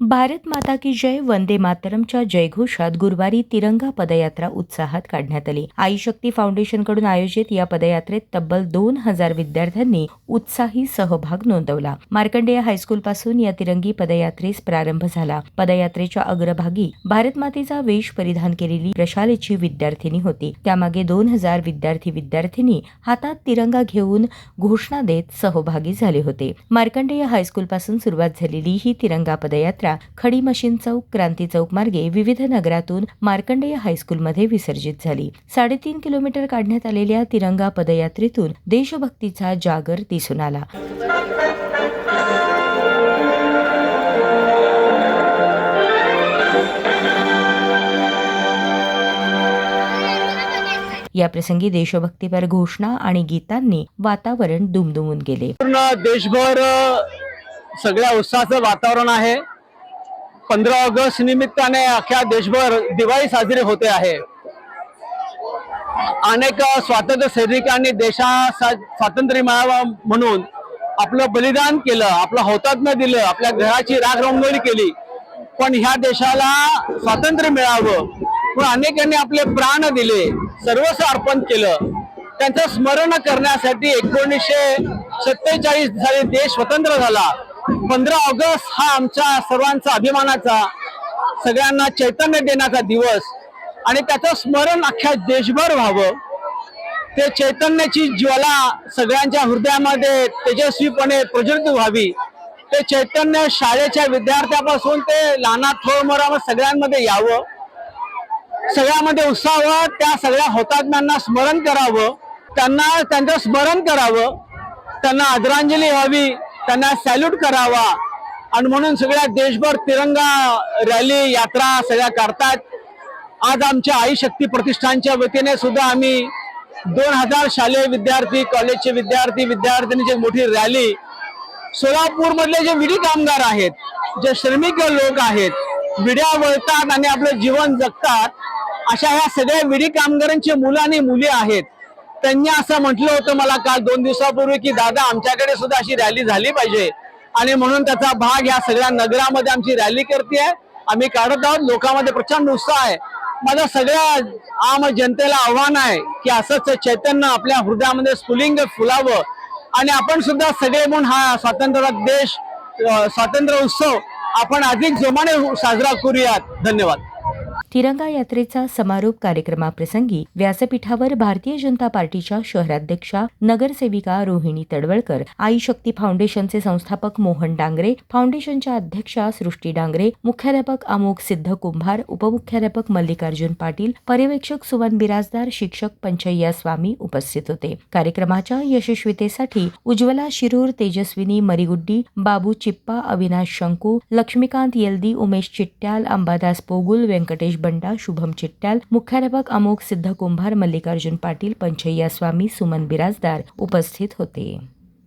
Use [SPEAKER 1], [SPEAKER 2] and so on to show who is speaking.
[SPEAKER 1] भारत माता की जय वंदे मातरमच्या जयघोषात गुरुवारी तिरंगा पदयात्रा उत्साहात काढण्यात आली. आई शक्ती फाउंडेशनकडून आयोजित या पदयात्रेत तब्बल 2000 विद्यार्थ्यांनी उत्साही सहभाग नोंदवला. मार्कंडेय हायस्कूलपासून या तिरंगी पदयात्रेस प्रारंभ झाला. पदयात्रेच्या अग्रभागी भारत मातेचा वेश परिधान केलेली प्रशालेची विद्यार्थिनी होती. त्यामागे 2000 विद्यार्थी-विद्यार्थिनी हातात तिरंगा घेऊन घोषणा देत सहभागी झाले होते. मार्कंडेय हायस्कूलपासून सुरुवात झालेली ही तिरंगा पदयात्रा खडी मशीन चौक, क्रांती चौक मार्गे विविध नगरातून मार्कंडेय हायस्कूलमध्ये विसर्जित झाली. 3.5 किलोमीटर काढण्यात आलेल्या तिरंगा पदयात्रेतून देशभक्तीचा जागर दिसून आला. याप्रसंगी देशभक्तीपर घोषणा आणि गीतांनी वातावरण दुमदुमून गेले.
[SPEAKER 2] पूर्ण देशभर सगळ्या उत्साहाचं वातावरण आहे. 15 ऑगस्ट निमित्ताने अख्ख्या देशभर दिवाळी साजरी होते आहे. अनेक स्वातंत्र्य सैनिकांनी स्वातंत्र्य मिळावं म्हणून आपलं बलिदान केलं, आपलं हौतात्म्य दिलं, आपल्या घराची राखरंगोली केली. पण ह्या देशाला स्वातंत्र्य मिळावं म्हणून अनेकांनी आपले प्राण दिले, सर्वस्व अर्पण केलं. त्यांचं स्मरण करण्यासाठी 1947 साली देश स्वतंत्र झाला. 15 ऑगस्ट हा आमच्या सर्वांचा अभिमानाचा, सगळ्यांना चैतन्य देण्याचा दिवस आणि त्याचं स्मरण अख्ख्या देशभर व्हावं. ते चैतन्याची ज्वाला सगळ्यांच्या हृदयामध्ये तेजस्वीपणे प्रज्वलित व्हावी. ते चैतन्य शाळेच्या विद्यार्थ्यापासून ते लहाना थोरमोरा सगळ्यांमध्ये यावं, सगळ्यामध्ये उत्साह, त्या सगळ्या हुतात्म्यांना स्मरण करावं, त्यांचं स्मरण करावं, त्यांना आदरांजली व्हावी, त्यांना सॅल्यूट करावा. आणि म्हणून सगळ्या देशभर तिरंगा रॅली यात्रा सगळ्या करतात. आज आमच्या आई शक्ती प्रतिष्ठानच्या वतीने सुद्धा आम्ही 2000 शालेय विद्यार्थी, कॉलेजचे विद्यार्थ्यांची मोठी रॅली, सोलापूर मधले जे विडी कामगार आहेत, जे श्रमिक लोक आहेत, विड्या वळतात आणि आपलं जीवन जगतात, अशा ह्या सगळ्या विडी कामगारांची मुलं आणि मुली आहेत. त्यांनी असं म्हटलं होतं मला काल 2 दिवसापूर्वी की दादा आमच्याकडे सुद्धा अशी रॅली झाली पाहिजे. आणि म्हणून त्याचा भाग ह्या सगळ्या नगरामध्ये आमची रॅली करते आहे, आम्ही काढत आहोत. लोकांमध्ये प्रचंड उत्साह आहे. माझं सगळ्या आम जनतेला आव्हान आहे की असंच चैतन्य आपल्या हृदयामध्ये स्फुलिंग फुलावं आणि आपण सुद्धा सगळे म्हणून हा स्वातंत्र्य उत्सव आपण अधिक जोमाने साजरा करूयात. धन्यवाद.
[SPEAKER 1] तिरंगा यात्रेचा समारोप कार्यक्रमाप्रसंगी व्यासपीठावर भारतीय जनता पार्टीच्या शहराध्यक्षा नगरसेविका रोहिणी तडवळकर, आई शक्ती फाउंडेशनचे संस्थापक मोहन डांगरे, फाउंडेशनच्या अध्यक्षा सृष्टी डांगरे, मुख्याध्यापक अमोघ सिद्ध कुंभार, उपमुख्याध्यापक मल्लिकार्जुन पाटील, पर्यवेक्षक सुमन बिराजदार, शिक्षक पंचय्या स्वामी उपस्थित होते. कार्यक्रमाच्या यशस्वीतेसाठी उज्ज्वला शिरूर, तेजस्विनी मरिगुड्डी, बाबू चिप्पा, अविनाश शंकू, लक्ष्मीकांत येल्दी, उमेश चिट्ट्याल, अंबादास पोगुल, व्यंकटेश बंडा, शुभम चिट्ट्याल, मुख्याध्यापक अमोघ सिद्ध कुंभार, मल्लिकार्जुन पाटील, पंचय्या स्वामी, सुमन बिराजदार उपस्थित होते.